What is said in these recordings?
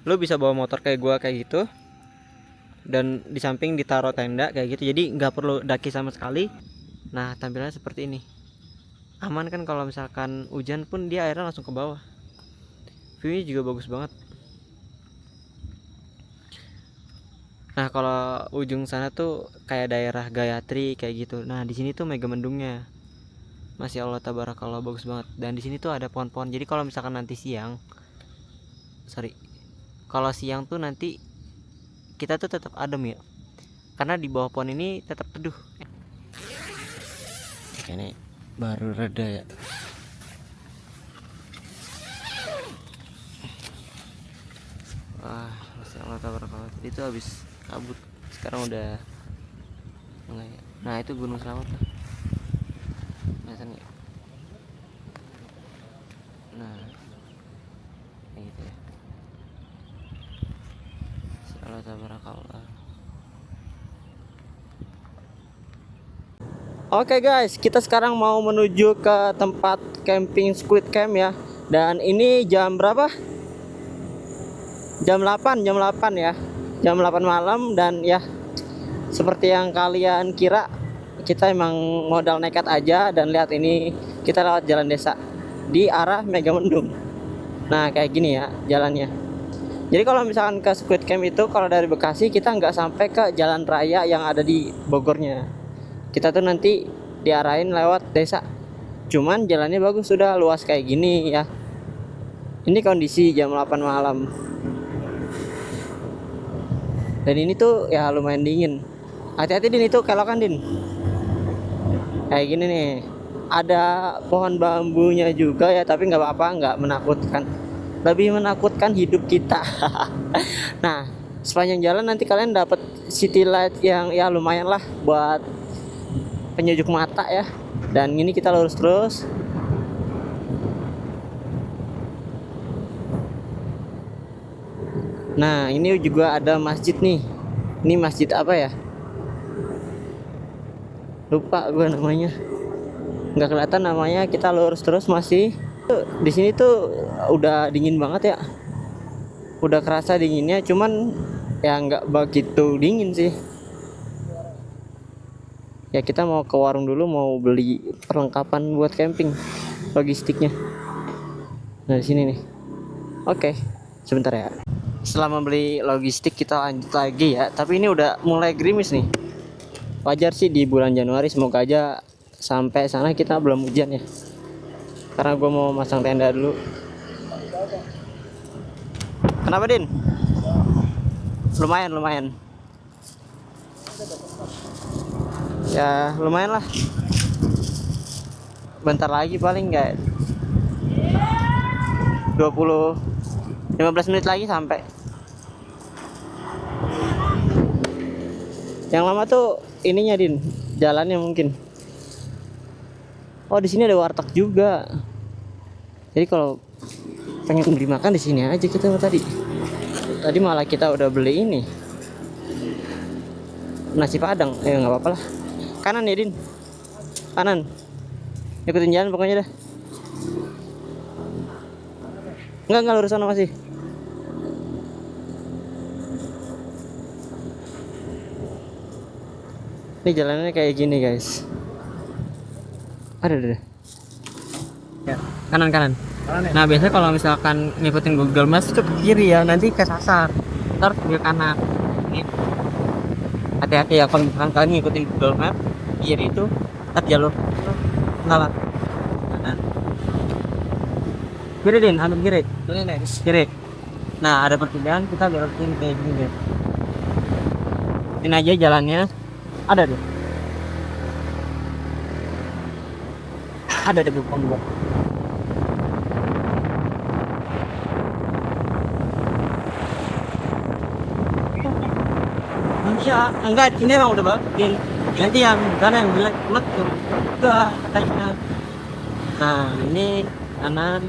lu bisa bawa motor kayak gua kayak gitu, dan di samping ditaruh tenda kayak gitu, jadi nggak perlu daki sama sekali. Nah tampilannya seperti ini, aman kan kalau misalkan hujan pun dia airnya langsung ke bawah. Viewnya juga bagus banget. Nah kalau ujung sana tuh kayak daerah Gayatri kayak gitu. Nah di sini tuh Megamendungnya. Masya Allah tabarakallah, bagus banget. Dan di sini tuh ada pohon-pohon. Jadi kalau misalkan nanti siang, sorry, kalau siang tuh nanti kita tuh tetap adem ya, karena di bawah pohon ini tetap teduh. Ini baru reda ya. Wah, Masya Allah tabarakallah. Itu habis kabut, sekarang udah mulai. Nah itu Gunung Selamat tuh, kelihatan ya. Nah kayak gitu ya. Masya Allah tabarakallah. Oke guys, kita sekarang mau menuju ke tempat camping Squid Camp ya. Dan ini jam berapa? Jam 8 ya. Jam 8 malam. Dan ya seperti yang kalian kira, kita emang modal nekat aja. Dan lihat ini, kita lewat jalan desa di arah Megamendung. Nah kayak gini ya jalannya. Jadi kalau misalkan ke Squid Camp itu, kalau dari Bekasi kita nggak sampai ke jalan raya yang ada di Bogornya. Kita tuh nanti diarahin lewat desa. Cuman jalannya bagus, sudah luas kayak gini ya. Ini kondisi jam 8 malam. Dan ini tuh ya lumayan dingin. Hati-hati Din, itu kelokan Din. Kayak gini nih. Ada pohon bambunya juga ya, tapi nggak apa-apa, nggak menakutkan. Lebih menakutkan hidup kita. Nah, sepanjang jalan nanti kalian dapat city light yang ya lumayan lah buat penyejuk mata ya. Dan ini kita lurus terus. Nah ini juga ada masjid nih. Ini masjid apa ya, lupa gue namanya, nggak kelihatan namanya. Kita lurus terus masih. Di sini tuh udah dingin banget ya, udah kerasa dinginnya. Cuman ya nggak begitu dingin sih. Ya kita mau ke warung dulu, mau beli perlengkapan buat camping, logistiknya. Nah di sini nih. Oke, sebentar ya. Setelah membeli logistik, kita lanjut lagi ya. Tapi ini udah mulai gerimis nih. Wajar sih di bulan Januari, semoga aja sampai sana kita belum hujan ya. Karena gue mau masang tenda dulu. Kenapa Din? Lumayan. Ya lumayan lah. Bentar lagi paling nggak 15 menit lagi sampai. Yang lama tuh ininya Din, jalannya mungkin. Oh di sini ada warteg juga. Jadi kalau pengen beli makan di sini aja kita tadi. Tadi malah kita udah beli ini, nasi padang. Ya nggak apa-apa lah. Kanan ya Din, kanan. Ikutin jalan pokoknya dah. Enggak lurus sana masih. Ini jalannya kayak gini guys. Ada. Ya, kanan. Kanan ya? Nah biasanya kalau misalkan ngikutin Google Maps itu ke kiri ya, nanti kesasar. Ntar ke kanan. Ini hati-hati ya kalau misalkan kalian ngikutin Google Maps, kiri itu ntar jalur ngalah. Kanan. Kiri Din, ambil kiri. Kiri. Nah ada pertigaan, kita belok kiri kayak gini guys. Ini aja jalannya. Ada deh bukong. Enggak, ini emang udah bagus. Nanti yang sana yang bilang enggak katanya. Nah ini kanan.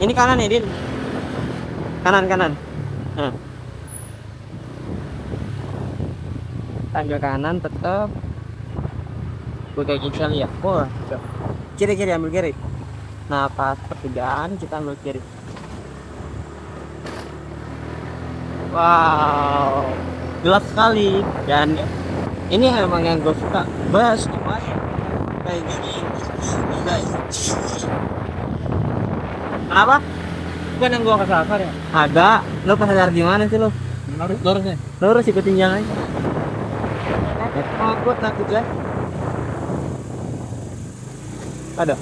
Ini kanan ya Din, kanan. Nah tangga kanan tetap. Gue kayak gitu kali ya. Oh kiri, ambil kiri. Nah pas pertigaan kita ambil kiri. Wow, gelap sekali. Dan ini emang yang gue suka. Bus kayak gini. Kenapa? Bukan yang gua kesasar ya? Agak. Lo kesasar di mana sih lo? Lurusnya. Lurus ikutin jalan aja. Takut takut ya. Ada.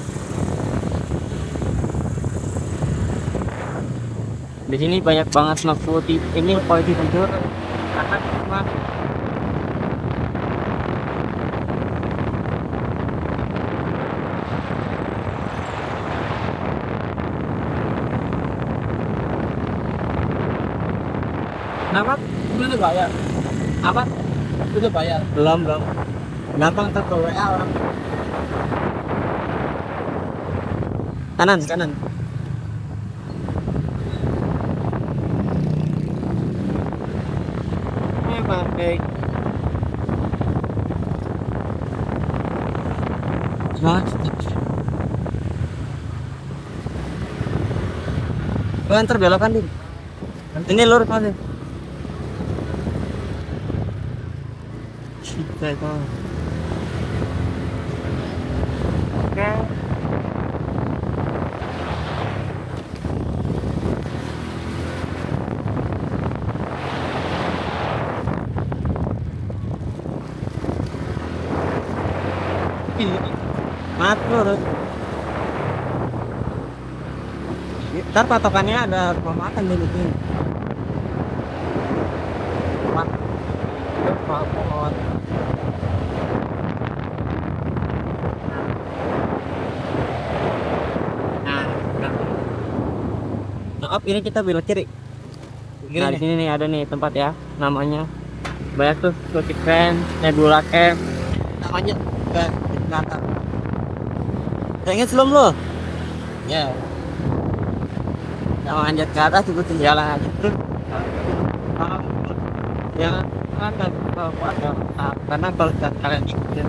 Di sini banyak banget smoke putih. Ini quality tidur. Anak cuma Kenapa? Itu udah bayar. apa? Itu udah bayar. Belum. Gampang ntar ke WA orang. Kanan. Baik. Lo ntar belokan Din. Ini lurus masih. Kita itu. Oke. Mat lurus. Ntar patokannya ada rumah makan di sini. Mat. Pohon. Maaf, ini kita belok kiri. Nah, di sini nih ada nih tempat ya, namanya banyak tuh Turkic Fan, Nebula Camp, namanya kan di belakang. Ingat belum lo? Ya. Yang manjat ke atas ikutin jalan aja terus. Jangan kan karena kalau kalian ikutin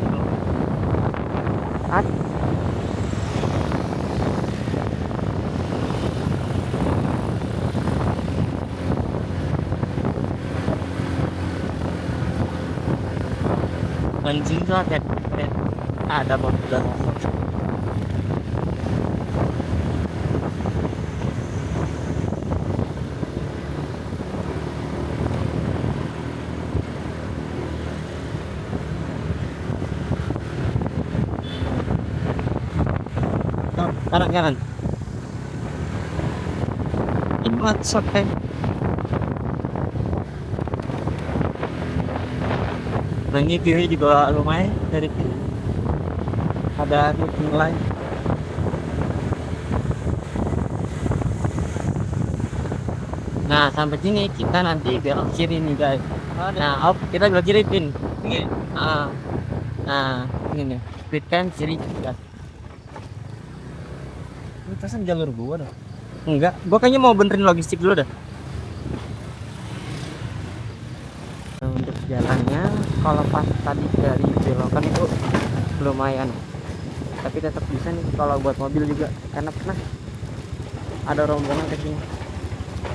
anjing tuh ada mobil. Kanan. Ini masuk kan. Nah ini view juga lumayan dari sini. Ada gunung lain. Nah sampai sini kita nanti belok kiri nih guys. Nah kita belok kiri Pin. Nah ini nih speed camp kiri guys. Ini pesan jalur gua dah. Enggak, gua kayaknya mau benerin logistik dulu dah. Nah, untuk jalannya kalau pas tadi dari belokan itu lumayan, tapi tetap bisa nih kalau buat mobil juga karena pernah ada rombongan ke sini.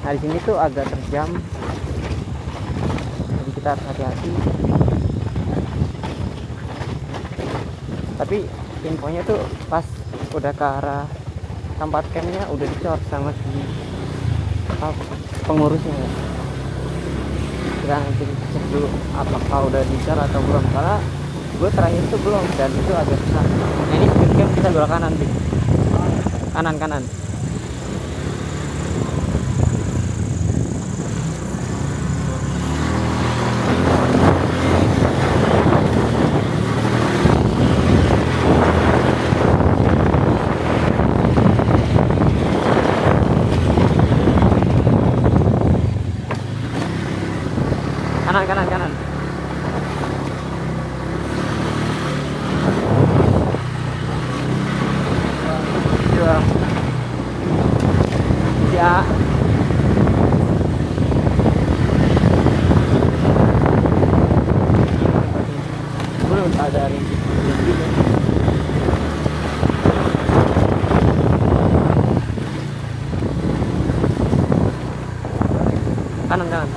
Nah di sini tuh agak terjam, jadi kita harus hati-hati. Tapi infonya tuh pas udah ke arah tempat campnya udah dicor sama si pengurusnya ya. Kita nanti cek dulu apakah udah dicor atau belum, karena gue terakhir itu belum dan itu agak susah. Nah ini speed camp kita belok kanan Dik. Kanan kanan. Ya. Belum ada rinci. Kanan.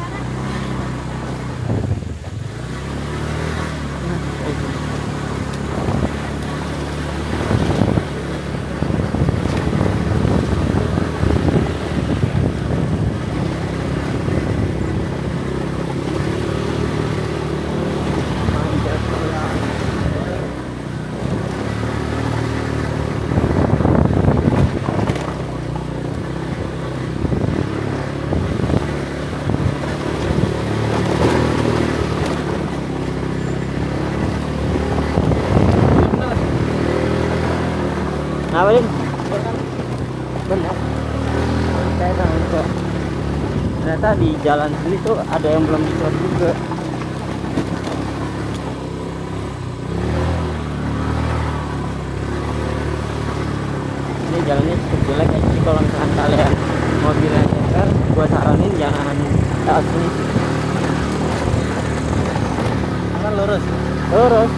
Apa Din? Benar. Saya tahu juga. Ternyata di jalan sini tuh ada yang belum dibuat juga. Ini jalannya cukup jelek ya. Jadi kalau misalkan kalian mobilnya ceker, gua saranin jangan lewat sini. Kan lurus. Terus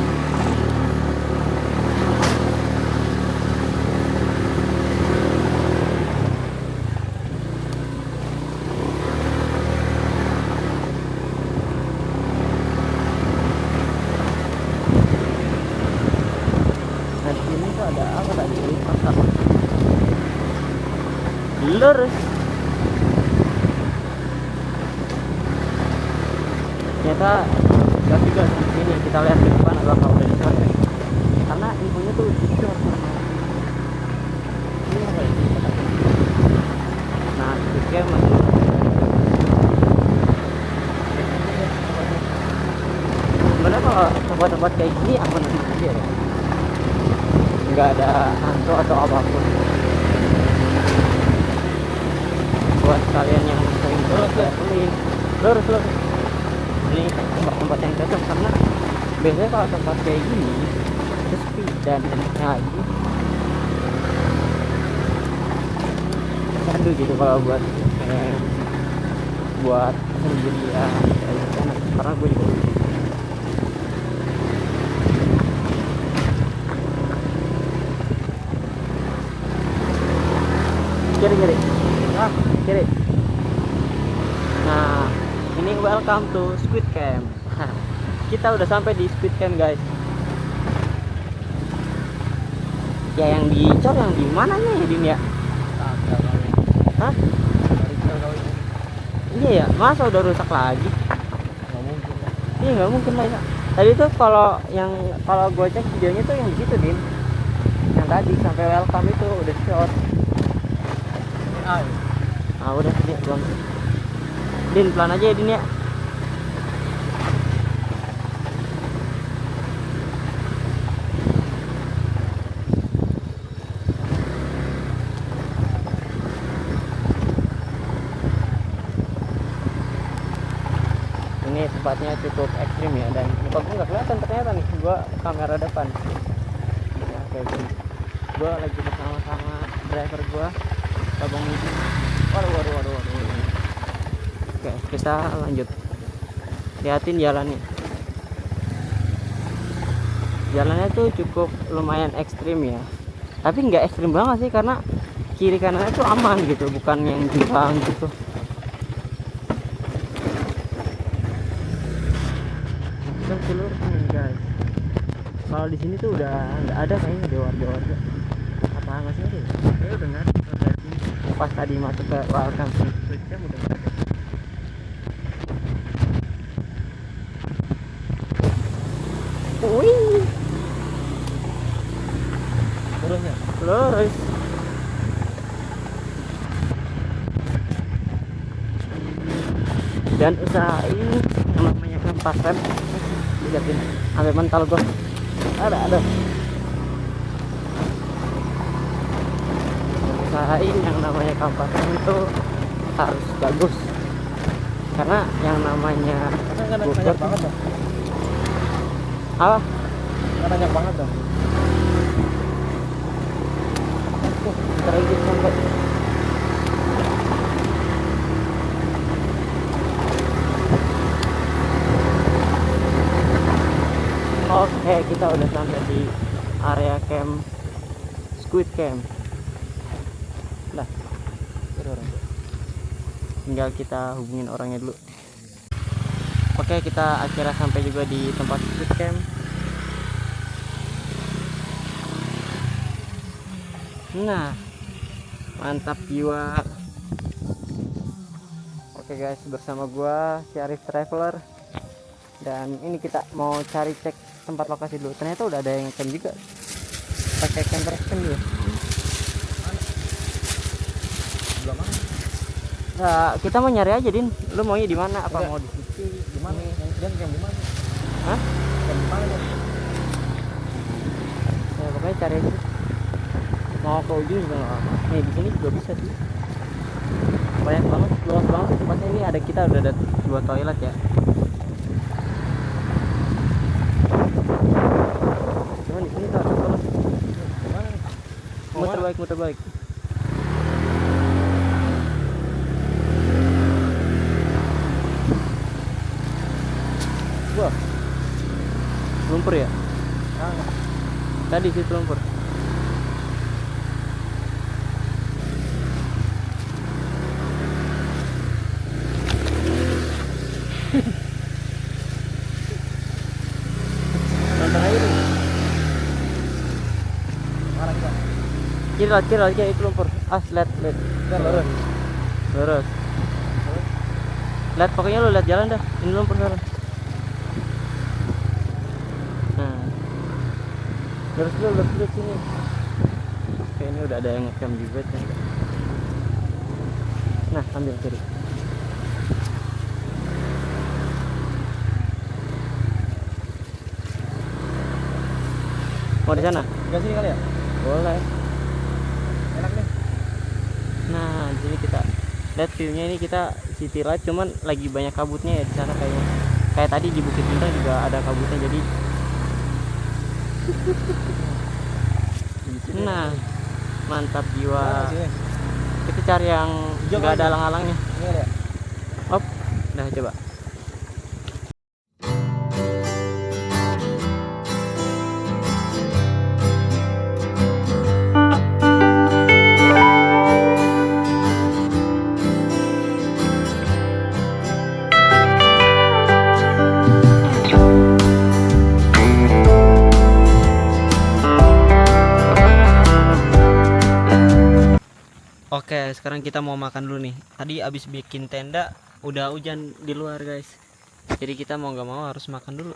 nah di sini tuh ada apa tadi? Pasar. Lurus. Ternyata gak juga di sini. Kita lihat di depan apakah udah diselesai. Karena infonya tuh jujur. Ini apa ya? Nah, itu masih sebenarnya kalau tempat-tempat kayak gini aman aja ya. Nggak ada hantu atau apapun. Buat kalian yang sering traveling, lurus. Ini tempat-tempat yang cocok karena biasanya kalau tempat kayak gini itu sepi dan enaknya lagi. Aduh gitu kalau buat sendiri ya, karena gue juga kiri kiri. Nah ini welcome to Squid Camp. Kita udah sampai di Squid Camp guys. Ya yang dicor yang di mananya ya Din ya? Hah? Iya ya, masa udah rusak lagi? Nggak mungkin lah. Iya nggak mungkin lah ya. Tadi tuh kalau gue cek videonya tuh yang di situ Din. Yang tadi sampai welcome itu udah short. Ah udah dia belum. Din pelan aja ya Din ya. Ini tempatnya cukup ekstrim ya, dan muka gue nggak kelihatan ternyata nih, gue kamera depan ya, kayak gini. Gue lagi bersama driver gue, Abang Midi. Waduh. Oke, kita lanjut. Lihatin jalannya. Jalannya tuh cukup lumayan ekstrim ya, tapi nggak ekstrim banget sih, karena kiri kanannya tuh aman gitu, bukan yang jurang gitu. Seluruh nih guys. Kalau di sini tuh udah nggak ada kayaknya dewa-dewa. Apa nggak sih ada? Ya udah nggak ada. Pas tadi masuk ke welcome to Squid Camp udah nggak ada. Wih, Lurusnya. lurus. Dan usahain yang namanya keempat rem. Lihatin sampai mental gua. Ada. Usahain yang namanya kampasan itu harus bagus, karena yang namanya Kan banyak banget dong. apa Kan banyak banget dong. terikut sampai oke, kita udah sampai di area camp Squid Camp. Nah, tinggal kita hubungin orangnya dulu. Oke, kita akhirnya sampai juga di tempat Squid Camp. Nah, mantap jiwa. Oke guys, bersama gua si Arif Traveler, dan ini kita mau cari cek tempat lokasi dulu. Ternyata udah ada yang camp juga, pakai camper camp dia. Belum mana? Nah, kita mau nyari aja Din. Lu maunya di mana? Apa Udah. mau di situ? Di mana? Yang di mana? Hah? Yang di mana? Ya, pokoknya cari aja. mau ke ujung juga nggak apa. Nih di sini juga bisa sih. Banyak banget, luas banget tempatnya. Ini ada, kita udah ada 2 toilet ya. Cuman di sini tuh ada toilet. Gimana nih? Muter balik, muter balik. Wah, lumpur ya? Ah, Tadi situ lumpur. Nonton aja nih. mana kita? Kiri lagi itu lumpur. Lihat. Kita lurus. Lurus. Lihat, pokoknya lu lihat jalan dah. Ini lumpur sekarang. Nah. Lurus dulu sini. Oke, ini udah ada yang ngecam juga kan. Nah, ambil kiri. Mau di sana? Tinggal sini kali ya? Boleh. Enak nih. Nah, di sini kita lihat view-nya, ini kita city light, cuman lagi banyak kabutnya ya di sana kayaknya. Kayak tadi di Bukit Bintang juga ada kabutnya, jadi nah, mantap jiwa. Nah, sini. Kita cari yang Hijau nggak ada aja. halang-halangnya. Ini ada ya? Hop, udah coba. Oke, sekarang kita mau makan dulu nih. Tadi abis bikin tenda, udah hujan di luar guys. Jadi kita mau nggak mau harus makan dulu.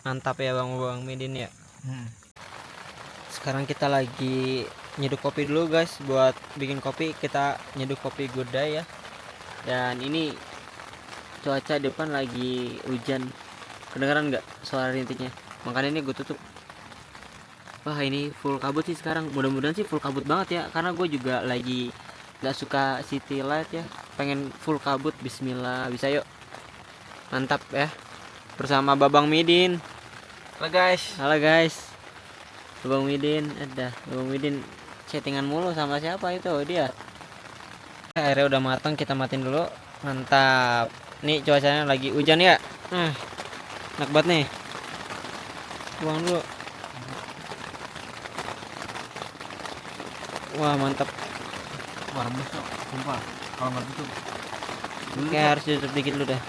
Mantap ya Bang Midin ya. Sekarang kita lagi nyeduh kopi dulu guys. Buat bikin kopi kita nyeduh kopi Good Day ya. Dan ini cuaca depan lagi hujan. Kedengeran nggak suara rintiknya? Makanya ini gue tutup. Wah, ini full kabut sih sekarang. Mudah-mudahan sih full kabut banget ya, karena gue juga lagi nggak suka city light ya. Pengen full kabut. Bismillah, bisa yuk. Mantap ya. Bersama Babang Midin. Halo guys. Halo guys. Babang Midin, Babang Midin chattingan mulu sama siapa itu dia. Airnya udah matang, kita matiin dulu. Mantap. Nih cuacanya lagi hujan ya. Enak banget nih. Buang dulu. Wah, mantap. Wah, rembes kok. Sumpah. Kalau nggak tutup. Kayak harus ditutup dikit dulu dah.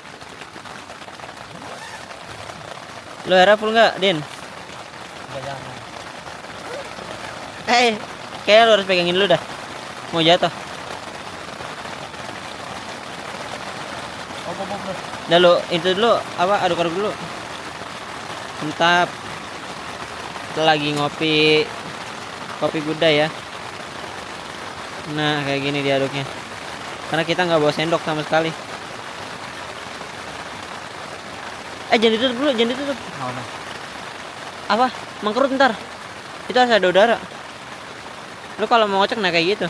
Lu airnya full nggak, Din? Enggak jangan. Kayak lu harus pegangin dulu dah. Mau jatuh. Op. Dah lu itu dulu apa, aduk-aduk dulu. Mantap. Kita lagi ngopi kopi Buddha ya. Nah, kayak gini diaduknya. Karena kita nggak bawa sendok sama sekali. Jangan ditutup dulu, jangan ditutup. Mana? Apa? Mengkerut ntar. Itu harus ada udara. Lu kalau mau ngocek nah kayak gitu.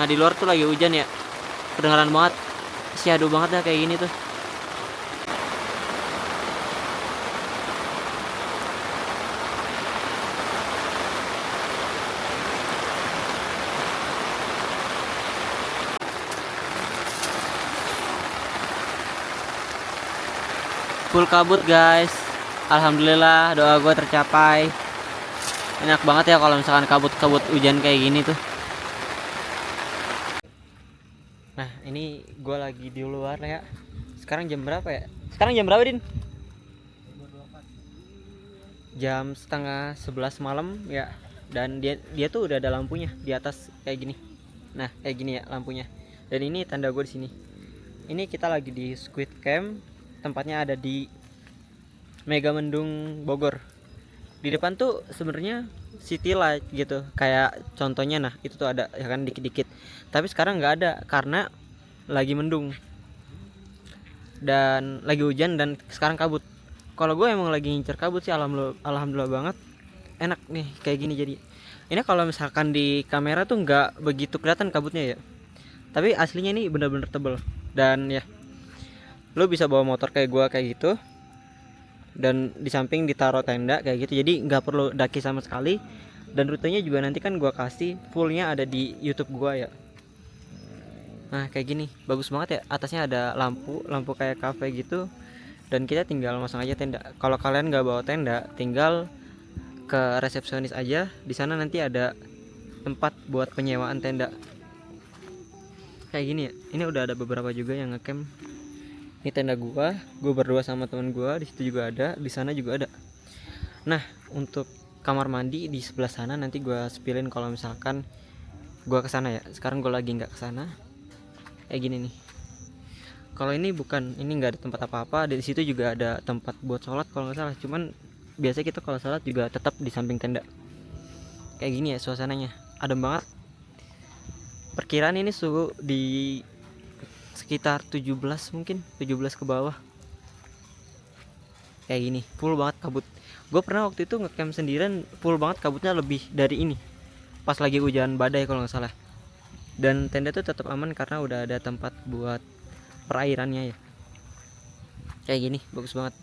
Nah, di luar tuh lagi hujan ya. Kedengaran banget. Syahdu banget dah kayak gini tuh. Full kabut guys. Alhamdulillah doa gue tercapai. Enak banget ya kalau misalkan kabut-kabut hujan kayak gini tuh. Nah, ini gue lagi di luar ya. Sekarang jam berapa ya? Sekarang jam berapa, Din? Jam setengah 11 malam ya. Dan dia tuh udah ada lampunya di atas kayak gini. Nah, kayak gini ya lampunya. Dan ini tanda gue di sini. Ini kita lagi di Squid Camp. Tempatnya ada di Megamendung Bogor. Di depan tuh sebenarnya city light gitu. Kayak contohnya, nah itu tuh ada ya kan dikit-dikit. Tapi sekarang nggak ada karena lagi mendung dan lagi hujan dan sekarang kabut. Kalau gue emang lagi ngincer kabut sih, alhamdulillah banget. enak nih kayak gini. Jadi ini kalau misalkan di kamera tuh nggak begitu kelihatan kabutnya ya, tapi aslinya ini bener-bener tebel. Dan ya lo bisa bawa motor kayak gua kayak gitu, dan di samping ditaruh tenda kayak gitu, jadi nggak perlu daki sama sekali. Dan rutenya juga nanti kan gua kasih fullnya ada di YouTube gua ya. Nah kayak gini bagus banget ya, atasnya ada lampu kayak cafe gitu, dan kita tinggal masang aja tenda. Kalau kalian nggak bawa tenda, tinggal ke resepsionis aja, di sana nanti ada tempat buat penyewaan tenda kayak gini ya. Ini udah ada beberapa juga yang ngecamp. Ini tenda gua berdua sama teman gua, di situ juga ada, di sana juga ada. Nah untuk kamar mandi di sebelah sana nanti gua spillin kalau misalkan gua kesana ya. Sekarang gua lagi nggak kesana. Kayak gini nih. Kalau ini bukan, ini nggak ada tempat apa-apa. Di situ juga ada tempat buat sholat kalau nggak salah. Cuman biasa kita kalau sholat juga tetap di samping tenda. Kayak gini ya suasananya, adem banget. Perkiraan ini suhu di sekitar 17, mungkin 17 ke bawah. Kayak gini, full banget kabut. Gue pernah waktu itu ngecamp sendirian, full banget kabutnya, lebih dari ini pas lagi hujan badai kalau nggak salah. Dan tenda tuh tetap aman karena udah ada tempat buat perairannya ya. Kayak gini, bagus banget.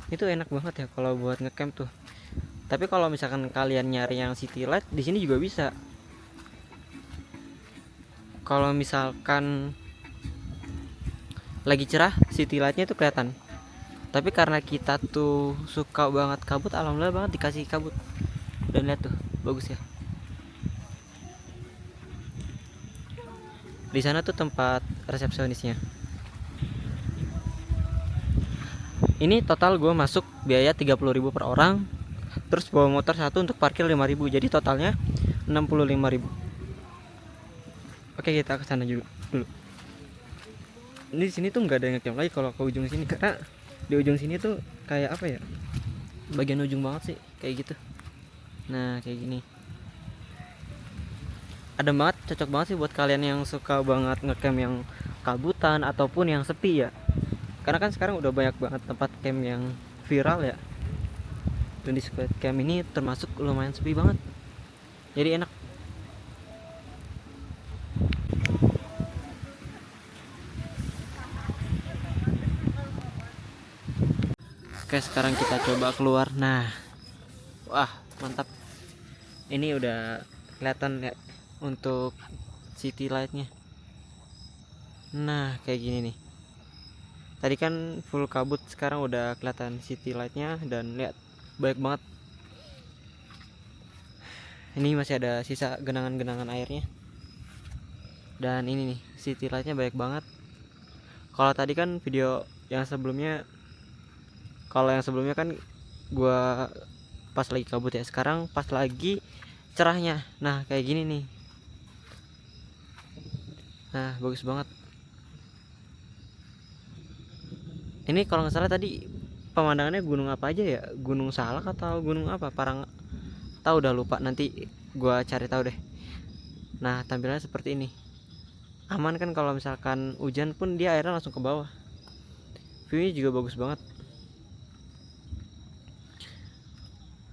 Itu enak banget ya kalau buat ngecamp tuh. Tapi kalau misalkan kalian nyari yang city light, di sini juga bisa. Kalau misalkan lagi cerah, city lightnya tuh kelihatan. Tapi karena kita tuh suka banget kabut, alhamdulillah banget dikasih kabut. Dan lihat tuh, bagus ya. Di sana tuh tempat resepsionisnya. Ini total gue masuk biaya 30.000 per orang. Terus bawa motor satu untuk parkir 5.000, jadi totalnya 65.000. Oke, kita ke sana dulu. Ini di sini tuh nggak ada yang ngecamp lagi kalau ke ujung sini, karena di ujung sini tuh kayak apa ya? Bagian ujung banget sih, kayak gitu. Nah, kayak gini. Adem banget, cocok banget sih buat kalian yang suka banget ngecamp yang kabutan ataupun yang sepi ya. Karena kan sekarang udah banyak banget tempat camp yang viral ya. Dan di Squid Camp ini termasuk lumayan sepi banget, jadi enak. Oke, sekarang kita coba keluar. Nah, wah mantap, ini udah kelihatan ya untuk city lightnya. Nah kayak gini nih, tadi kan full kabut, sekarang udah kelihatan city lightnya. Dan lihat, baik banget. Ini masih ada sisa genangan-genangan airnya. Dan ini nih, city lightnya baik banget. Kalau tadi kan video yang sebelumnya, kan gua pas lagi kabut ya, sekarang pas lagi cerahnya. Nah kayak gini nih. Nah bagus banget. Ini kalau nggak salah tadi pemandangannya gunung apa aja ya, Gunung Salak atau gunung apa, Parang, tahu udah lupa, nanti gua cari tahu deh. Nah tampilannya seperti ini, aman kan kalau misalkan hujan pun dia airnya langsung ke bawah. Viewnya juga bagus banget.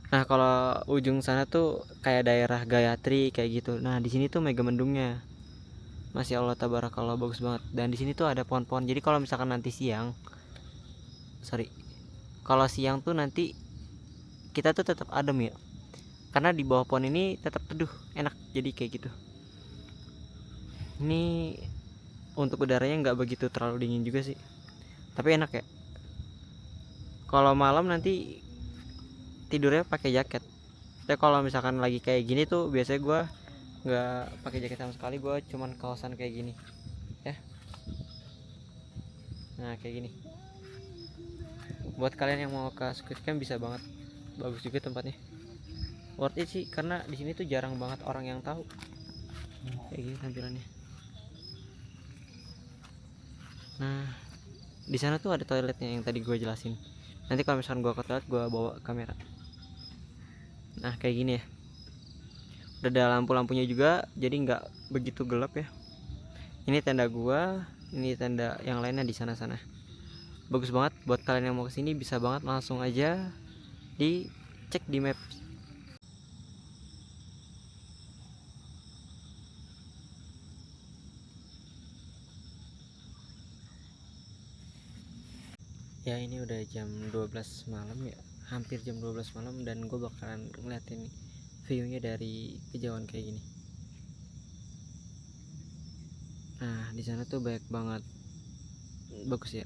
Nah kalau ujung sana tuh kayak daerah Gayatri kayak gitu. Nah di sini tuh Megamendungnya. Masya Allah tabarakallah, bagus banget. Dan di sini tuh ada pohon-pohon, jadi kalau misalkan nanti siang, kalau siang tuh nanti kita tuh tetap adem ya, karena di bawah pohon ini tetap teduh, enak. Jadi kayak gitu. Ini untuk udaranya nggak begitu terlalu dingin juga sih, tapi enak ya. Kalau malam nanti tidurnya pakai jaket. Tapi kalau misalkan lagi kayak gini tuh biasanya gue nggak pakai jaket sama sekali, gue cuman kaosan kayak gini ya. Nah kayak gini, buat kalian yang mau ke Squid Camp bisa banget, bagus juga tempatnya, worth it sih, karena di sini tuh jarang banget orang yang tahu. Kayak gini tampilannya. Nah di sana tuh ada toiletnya yang tadi gue jelasin. Nanti kalau misalkan gue ke toilet, gue bawa kamera. Nah kayak gini ya, udah ada lampu-lampunya juga, jadi nggak begitu gelap ya. Ini tenda gua, ini tenda yang lainnya di sana-sana. bagus banget. Buat kalian yang mau kesini bisa banget langsung aja dicek di map. Ya ini udah jam 12 malam ya, hampir jam 12 malam, dan gue bakalan ngeliatin view-nya dari kejauhan kayak gini. Nah di sana tuh banyak banget, bagus ya.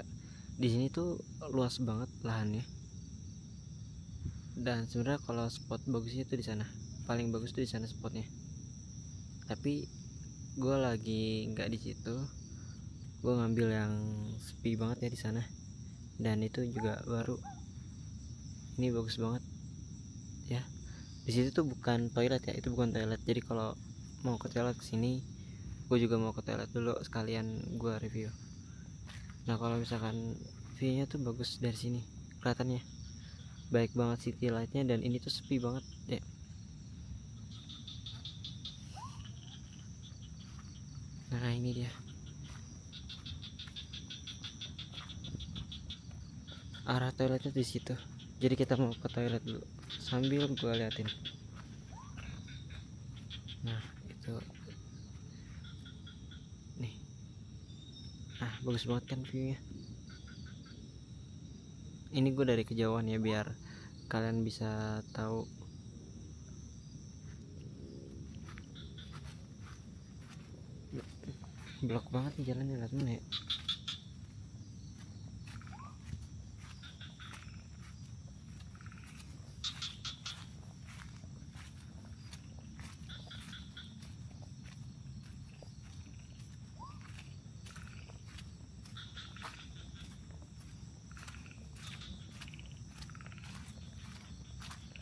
Di sini tuh luas banget lahannya. Dan sebenarnya kalau spot bagusnya tuh di sana, paling bagus tuh di sana spotnya. Tapi gue lagi nggak di situ, gue ngambil yang sepi banget ya di sana. Dan itu juga baru, ini bagus banget ya. Di situ tuh bukan toilet ya, itu bukan toilet. Jadi kalau mau ke toilet kesini, gue juga mau ke toilet dulu sekalian gue review. Nah kalau misalkan view-nya tuh bagus dari sini, kelihatannya baik banget city light-nya, dan ini tuh sepi banget ya. Nah ini dia arah toiletnya di situ. Jadi kita mau ke toilet dulu sambil gue liatin. Nah itu nih, nah bagus banget kan viewnya. Ini gue dari kejauhan ya biar kalian bisa tahu. Blok banget nih jalannya, lihat mana ya.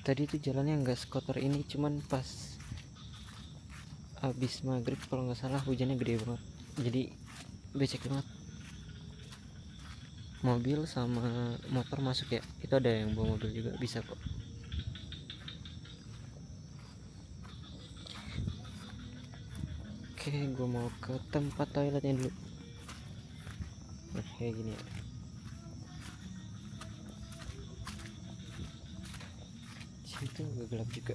Tadi tuh jalannya nggak sekotor ini, cuman pas abis maghrib kalau nggak salah hujannya gede banget, jadi becek banget. Mobil sama motor masuk ya, itu ada yang bawa mobil juga bisa kok. Oke, gue mau ke tempat toiletnya dulu. Nah kayak gini ya. Situ agak gelap juga.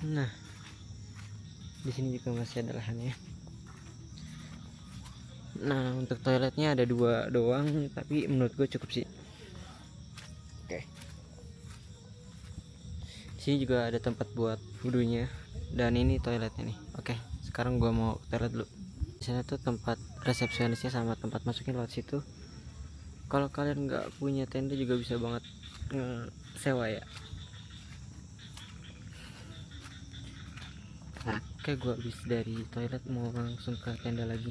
Nah di sini juga masih ada lahannya. Nah untuk toiletnya ada 2 doang, tapi menurut gue cukup sih. Oke, sini juga ada tempat buat wudhunya, dan ini toiletnya nih. Oke, sekarang gue mau ke toilet dulu. Di sana tuh tempat resepsionisnya sama tempat masuknya lewat situ. Kalau kalian nggak punya tenda juga bisa banget sewa ya. Oke, gue habis dari toilet mau langsung ke tenda lagi.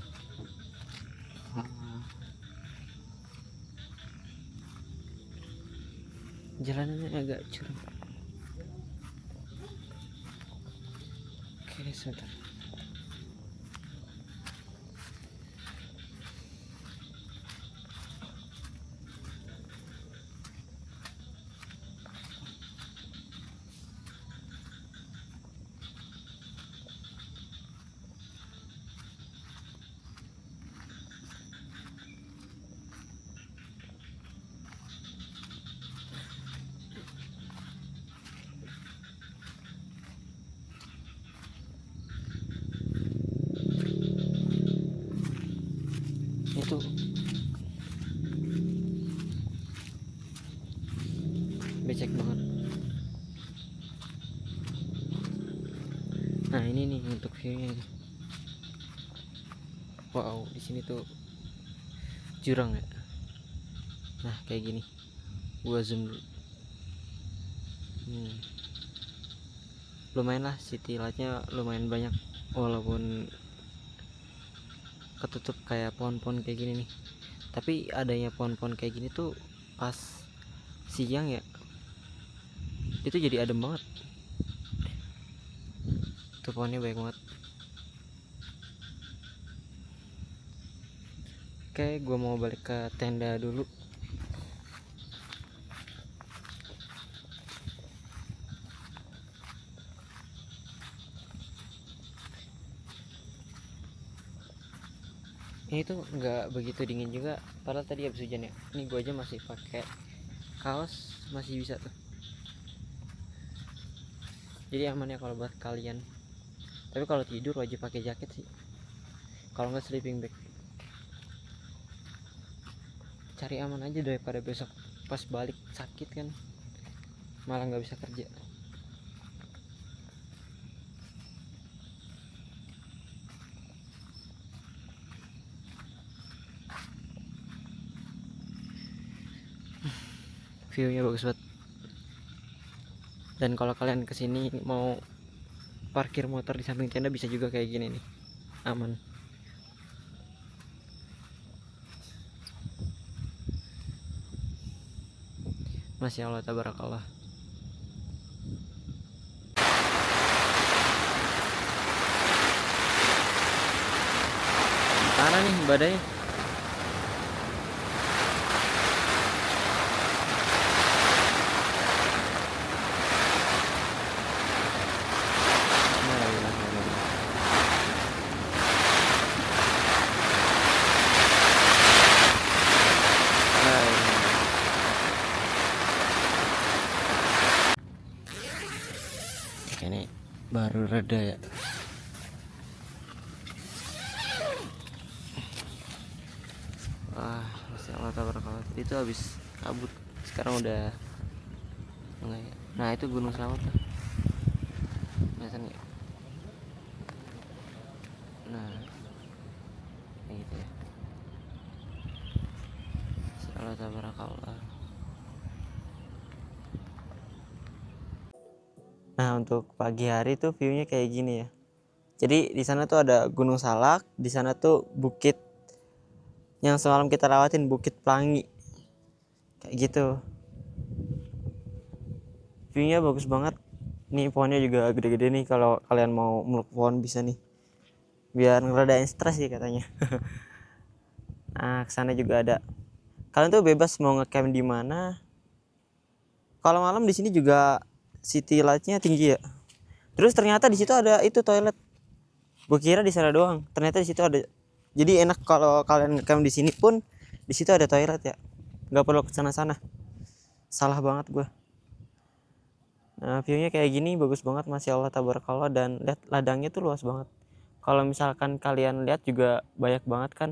Jalanannya agak curam. Oke sebentar. Itu becek banget. Nah ini nih untuk viewnya. Wow, di sini tuh jurang ya. Nah kayak gini, gua zoom dulu. Lumayan lah, city lightnya lumayan banyak, walaupun ketutup kayak pohon-pohon kayak gini nih. Tapi adanya pohon-pohon kayak gini tuh pas siang ya, itu jadi adem banget. Tuh pohonnya banyak banget. Oke, gue mau balik ke tenda dulu. Ini tuh nggak begitu dingin juga, padahal tadi habis hujan ya. Ini gue aja masih pakai kaos, masih bisa tuh. Jadi aman ya kalau buat kalian. Tapi kalau tidur wajib pakai jaket sih. Kalau nggak sleeping bag. Cari aman aja daripada besok pas balik sakit kan, malah nggak bisa kerja. Viewnya bagus banget. Dan kalau kalian kesini mau parkir motor di samping tenda bisa juga kayak gini nih, aman. Masya Allah tabarakallah. Mana nih badainya? Ini baru reda ya. Wah, Masya Allah tabarakallah. Tadi itu habis kabut, sekarang udah enggak ya. Nah itu Gunung Selamat tuh, kelihatan ya. Nah kayak gitu ya. Masya Allah tabarakallah. Nah untuk pagi hari tuh viewnya kayak gini ya. Jadi di sana tuh ada Gunung Salak, di sana tuh bukit yang semalam kita lewatin, Bukit Pelangi, kayak gitu. Viewnya bagus banget. Nih pohonnya juga gede-gede nih, kalau kalian mau meluk pohon bisa nih, biar ngeredain stres sih katanya. Nah kesana juga ada. Kalian tuh bebas mau ngecamp di mana. Kalau malam di sini juga city light-nya tinggi ya. Terus ternyata di situ ada itu toilet. Gue kira di sana doang, ternyata di situ ada. Jadi enak kalau kalian ngecamp di sini pun di situ ada toilet ya. Nggak perlu ke sana-sana. Salah banget gue. Nah, view-nya kayak gini bagus banget, Masya Allah tabarakallah, dan lihat ladangnya tuh luas banget. Kalau misalkan kalian lihat juga banyak banget kan,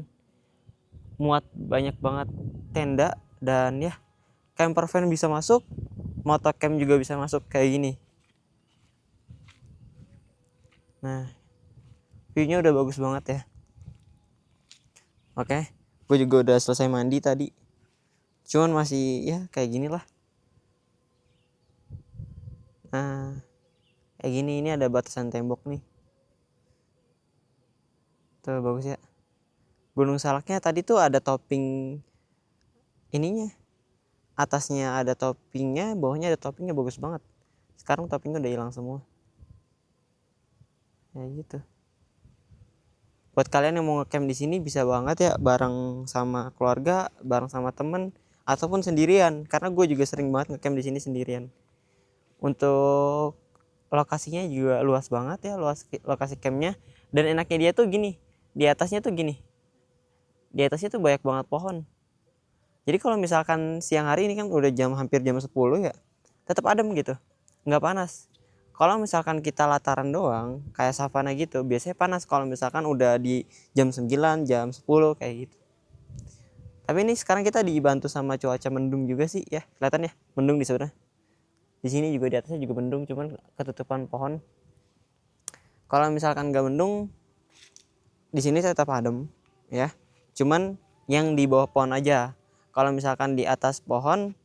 muat banyak banget tenda, dan ya camper van bisa masuk, motocamp juga bisa masuk kayak gini. Nah, view-nya udah bagus banget ya. Oke, gue juga udah selesai mandi tadi. Cuman masih ya kayak gini lah. Nah, kayak gini, ini ada batasan tembok nih. Tuh bagus ya. Gunung Salaknya tadi tuh ada topping ininya. Atasnya ada toppingnya, bawahnya ada toppingnya, bagus banget. Sekarang toppingnya udah hilang semua. Ya gitu. Buat kalian yang mau ngecamp di sini bisa banget ya, bareng sama keluarga, bareng sama temen, ataupun sendirian. Karena gue juga sering banget ngecamp di sini sendirian. Untuk lokasinya juga luas banget ya, luas lokasi campnya. Dan enaknya dia tuh gini, di atasnya tuh gini, di atasnya tuh banyak banget pohon. Jadi kalau misalkan siang hari ini kan udah hampir jam 10 ya, tetap adem gitu, nggak panas. Kalau misalkan kita lataran doang kayak savana gitu, biasanya panas kalau misalkan udah di jam 9, jam 10 kayak gitu. Tapi ini sekarang kita dibantu sama cuaca mendung juga sih ya, kelihatan ya mendung di sana. Di sini juga di atasnya juga mendung, cuman ketutupan pohon. Kalau misalkan nggak mendung, di sini tetap adem ya. Cuman yang di bawah pohon aja. Kalau misalkan di atas pohon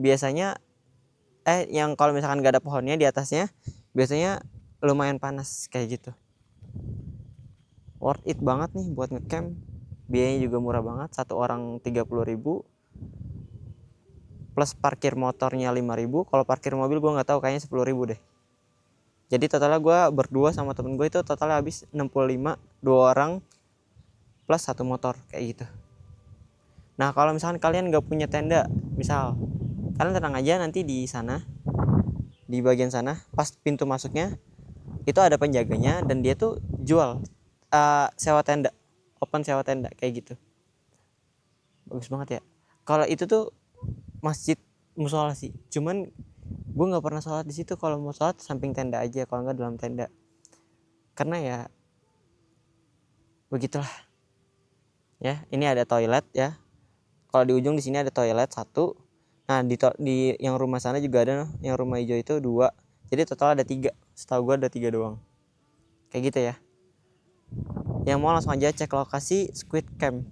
biasanya yang kalau misalkan nggak ada pohonnya di atasnya biasanya lumayan panas kayak gitu. Worth it banget nih buat ngecamp. Biayanya juga murah banget, satu orang 30.000 plus parkir motornya 5.000. Kalau parkir mobil gue nggak tahu, kayaknya 10.000 deh. Jadi totalnya gue berdua sama temen gue itu totalnya habis 65, 2 orang plus satu motor kayak gitu. Nah kalau misalkan kalian nggak punya tenda, misal kalian tenang aja, nanti di sana, di bagian sana pas pintu masuknya itu ada penjaganya, dan dia tuh jual sewa tenda open sewa tenda kayak gitu. Bagus banget ya. Kalau itu tuh masjid musola sih, cuman gue nggak pernah sholat di situ. Kalau mau sholat samping tenda aja, kalau nggak dalam tenda, karena ya begitulah ya. Ini ada toilet ya, kalau di ujung di sini ada toilet satu. Nah di yang rumah sana juga ada, yang rumah hijau itu dua, jadi total ada tiga. Setahu gue ada tiga doang kayak gitu ya. Yang mau langsung aja cek lokasi Squid Camp.